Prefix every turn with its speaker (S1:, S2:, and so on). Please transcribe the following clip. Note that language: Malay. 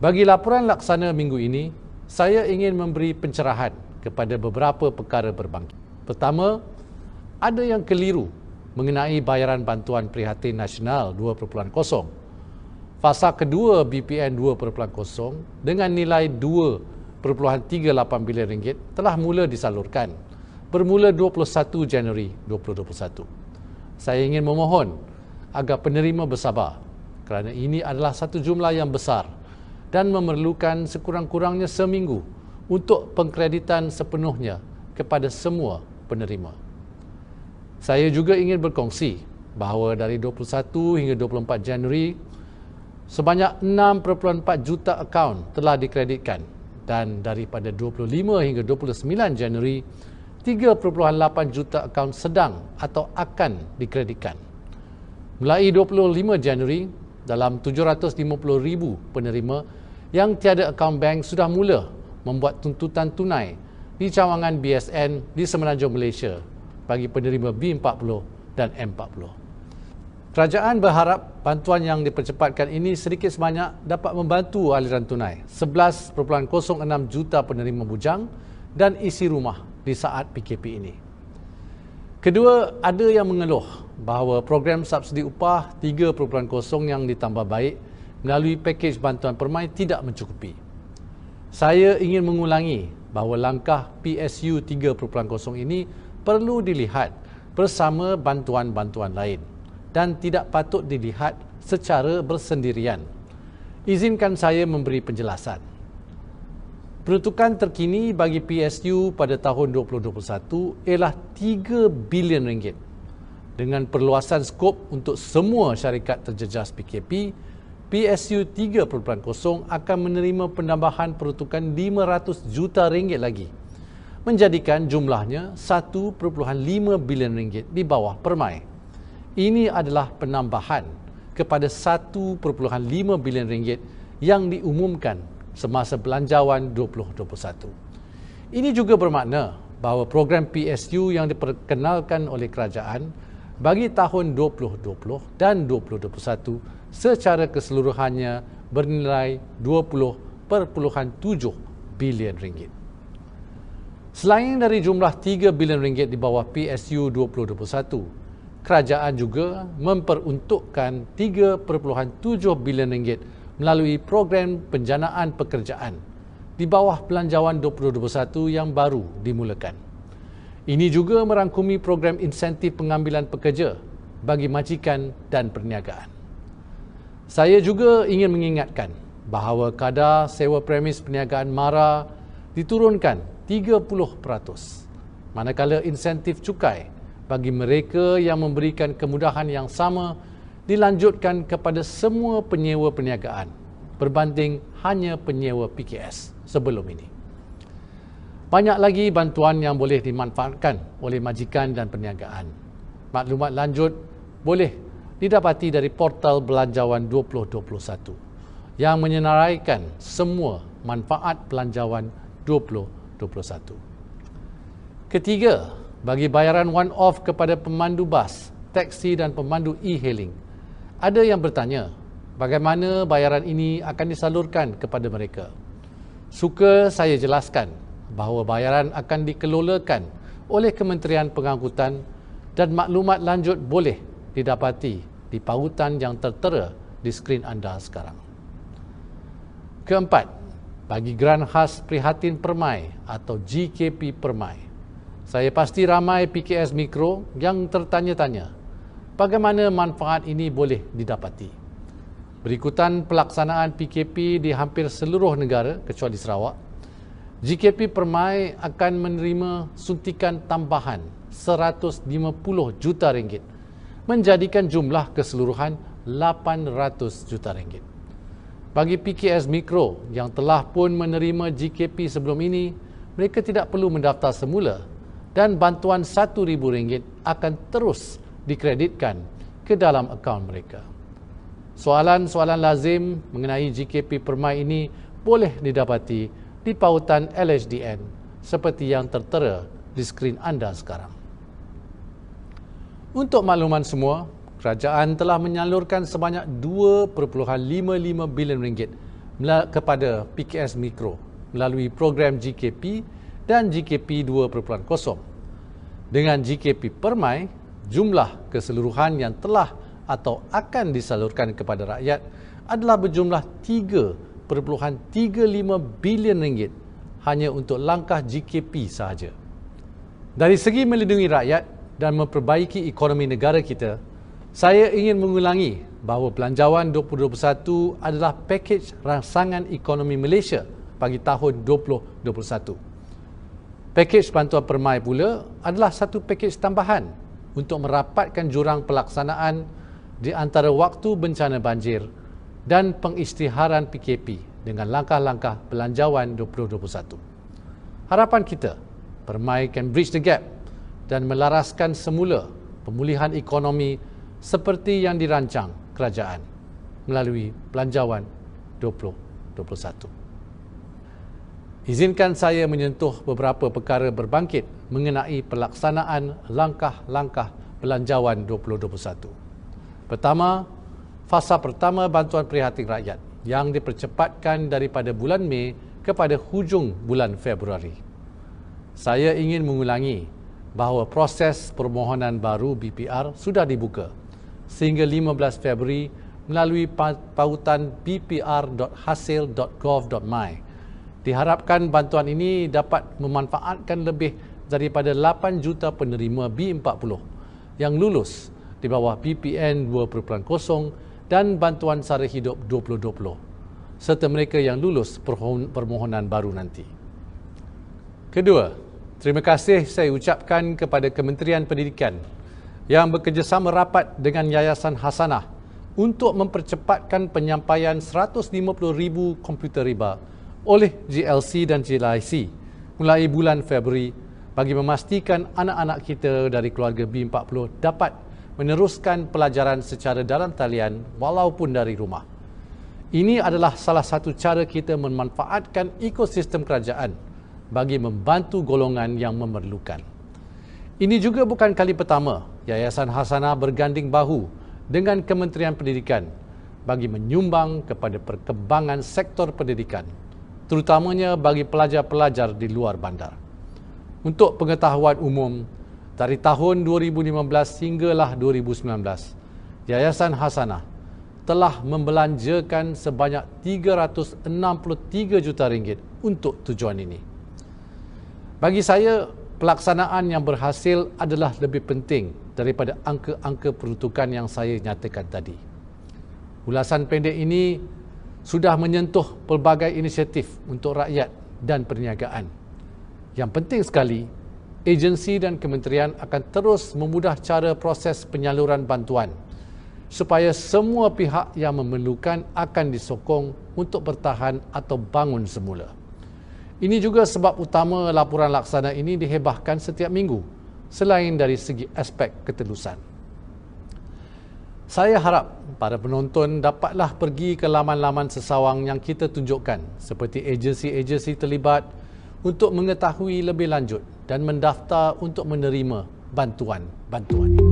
S1: Bagi laporan laksana minggu ini, saya ingin memberi pencerahan kepada beberapa perkara berbangkit. Pertama, ada yang keliru mengenai bayaran bantuan prihatin nasional 2.0. Fasa kedua BPN 2.0 dengan nilai 2.38 bilion ringgit telah mula disalurkan bermula 21 Januari 2021. Saya ingin memohon agar penerima bersabar kerana ini adalah satu jumlah yang besar dan memerlukan sekurang-kurangnya seminggu untuk pengkreditan sepenuhnya kepada semua penerima. Saya juga ingin berkongsi bahawa dari 21 hingga 24 Januari, sebanyak 6.4 juta akaun telah dikreditkan dan daripada 25 hingga 29 Januari, 3.8 juta akaun sedang atau akan dikreditkan. Mulai 25 Januari, dalam 750,000 penerima yang tiada akaun bank sudah mula membuat tuntutan tunai di cawangan BSN di Semenanjung Malaysia bagi penerima B40 dan M40. Kerajaan berharap bantuan yang dipercepatkan ini sedikit sebanyak dapat membantu aliran tunai 11.06 juta penerima bujang dan isi rumah di saat PKP ini. Kedua, ada yang mengeluh bahawa program subsidi upah 3.0 yang ditambah baik melalui pakej bantuan permai tidak mencukupi. Saya ingin mengulangi bahawa langkah PSU 3.0 ini perlu dilihat bersama bantuan-bantuan lain dan tidak patut dilihat secara bersendirian. Izinkan saya memberi penjelasan. Peruntukan terkini bagi PSU pada tahun 2021 ialah 3 bilion ringgit. Dengan perluasan skop untuk semua syarikat terjejas PKP, PSU 3.0 akan menerima penambahan peruntukan 500 juta ringgit lagi, menjadikan jumlahnya 1.5 bilion ringgit di bawah permai. Ini adalah penambahan kepada 1.5 bilion ringgit yang diumumkan semasa belanjawan 2021. Ini juga bermakna bahawa program PSU yang diperkenalkan oleh kerajaan bagi tahun 2020 dan 2021 secara keseluruhannya bernilai 20.7 bilion ringgit. Selain dari jumlah 3 bilion ringgit di bawah PSU 2021, kerajaan juga memperuntukkan 3.7 bilion ringgit melalui program penjanaan pekerjaan di bawah belanjawan 2021 yang baru dimulakan. Ini juga merangkumi program insentif pengambilan pekerja bagi majikan dan perniagaan. Saya juga ingin mengingatkan bahawa kadar sewa premis perniagaan MARA diturunkan 30%, manakala insentif cukai bagi mereka yang memberikan kemudahan yang sama dilanjutkan kepada semua penyewa perniagaan berbanding hanya penyewa PKS sebelum ini. Banyak lagi bantuan yang boleh dimanfaatkan oleh majikan dan perniagaan. Maklumat lanjut boleh didapati dari portal Belanjawan 2021 yang menyenaraikan semua manfaat Belanjawan 2021. Ketiga, bagi bayaran one-off kepada pemandu bas, teksi dan pemandu e-hailing, ada yang bertanya bagaimana bayaran ini akan disalurkan kepada mereka. Suka saya jelaskan bahawa bayaran akan dikelolakan oleh Kementerian Pengangkutan dan maklumat lanjut boleh didapati di pautan yang tertera di skrin anda sekarang. Keempat, bagi geran khas prihatin permai atau GKP permai, saya pasti ramai PKS mikro yang tertanya-tanya bagaimana manfaat ini boleh didapati. Berikutan pelaksanaan PKP di hampir seluruh negara kecuali Sarawak, GKP permai akan menerima suntikan tambahan 150 juta ringgit, menjadikan jumlah keseluruhan 800 juta ringgit. Bagi PKS mikro yang telah pun menerima GKP sebelum ini, mereka tidak perlu mendaftar semula dan bantuan RM1,000 akan terus dikreditkan ke dalam akaun mereka. Soalan-soalan lazim mengenai GKP permai ini boleh didapati di pautan LHDN seperti yang tertera di skrin anda sekarang. Untuk makluman semua, kerajaan telah menyalurkan sebanyak RM2.55 bilion kepada PKS Mikro melalui program GKP dan GKP 2.0. Dengan GKP Permai, jumlah keseluruhan yang telah atau akan disalurkan kepada rakyat adalah berjumlah 3.35 bilion ringgit hanya untuk langkah GKP sahaja. Dari segi melindungi rakyat dan memperbaiki ekonomi negara kita, saya ingin mengulangi bahawa Belanjawan 2021 adalah pakej rangsangan ekonomi Malaysia bagi tahun 2021. Pakej bantuan permai pula adalah satu pakej tambahan untuk merapatkan jurang pelaksanaan di antara waktu bencana banjir dan pengisytiharan PKP dengan langkah-langkah Belanjawan 2021. Harapan kita, permai can bridge the gap dan melaraskan semula pemulihan ekonomi seperti yang dirancang kerajaan melalui Belanjawan 2021. Izinkan saya menyentuh beberapa perkara berbangkit mengenai pelaksanaan langkah-langkah Belanjawan 2021. Pertama, fasa pertama bantuan prihatin rakyat yang dipercepatkan daripada bulan Mei kepada hujung bulan Februari. Saya ingin mengulangi bahawa proses permohonan baru BPR sudah dibuka sehingga 15 Februari melalui pautan bpr.hasil.gov.my. Diharapkan bantuan ini dapat memanfaatkan lebih daripada 8 juta penerima B40 yang lulus di bawah BPN 2.0 dan bantuan sara hidup 2020 serta mereka yang lulus permohonan baru nanti. Kedua, terima kasih saya ucapkan kepada Kementerian Pendidikan yang bekerjasama rapat dengan Yayasan Hasanah untuk mempercepatkan penyampaian 150,000 komputer riba oleh GLC dan GLIC mulai bulan Februari bagi memastikan anak-anak kita dari keluarga B40 dapat meneruskan pelajaran secara dalam talian walaupun dari rumah. Ini adalah salah satu cara kita memanfaatkan ekosistem kerajaan bagi membantu golongan yang memerlukan. Ini juga bukan kali pertama Yayasan Hasanah berganding bahu dengan Kementerian Pendidikan bagi menyumbang kepada perkembangan sektor pendidikan, terutamanya bagi pelajar-pelajar di luar bandar. Untuk pengetahuan umum, dari tahun 2015 hinggalah 2019, Yayasan Hasanah telah membelanjakan sebanyak 363 juta ringgit untuk tujuan ini. Bagi saya, pelaksanaan yang berhasil adalah lebih penting daripada angka-angka peruntukan yang saya nyatakan tadi. Ulasan pendek ini sudah menyentuh pelbagai inisiatif untuk rakyat dan perniagaan. Yang penting sekali, agensi dan kementerian akan terus memudah cara proses penyaluran bantuan supaya semua pihak yang memerlukan akan disokong untuk bertahan atau bangun semula. Ini juga sebab utama laporan laksana ini dihebahkan setiap minggu selain dari segi aspek ketelusan. Saya harap para penonton dapatlah pergi ke laman-laman sesawang yang kita tunjukkan seperti agensi-agensi terlibat untuk mengetahui lebih lanjut dan mendaftar untuk menerima bantuan-bantuan.